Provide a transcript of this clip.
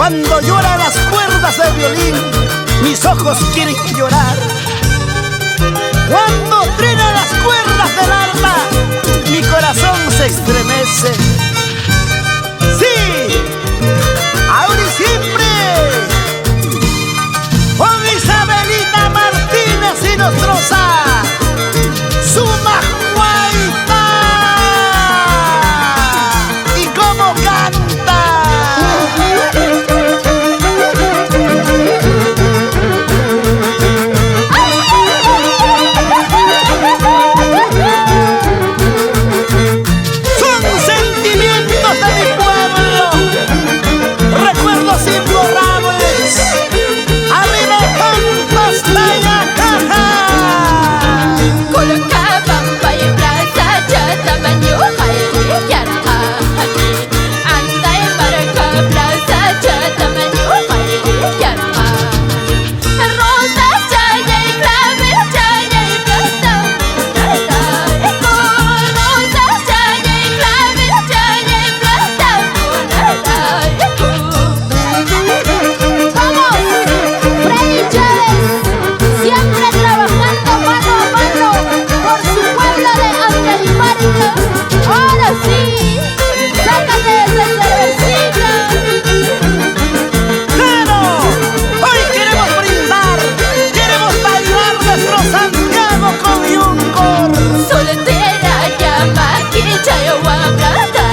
Cuando lloran las cuerdas del violín, mis ojos quieren llorar. Cuando truenan las cuerdas del alma, mi corazón se estremece. Sí, ahora y siempre, con Isabelita Martínez y Nostroza, Suma Guaita. ¿Y cómo canta? Son sentimientos de mi pueblo, recuerdos imborrables. Arriba Pampas, Tayacaja. Kulukabang paybrasa jatamanyo hayri yara hati. Andai marakabrasa jatamanyo hayri yara. Rosas jaya clavel jaya brasa nada eko. Rosas jaya clavel jaya brasa nada eko. Vamos, Freddy Chávez, siempre trabajando mano a mano por su pueblo de Angeliparca. Ahora sí, sácate esa cervecita. ¡Claro! Hoy queremos brindar, queremos bailar nuestro Santiago con Yuncor. Soltera llama que chayo wabra ya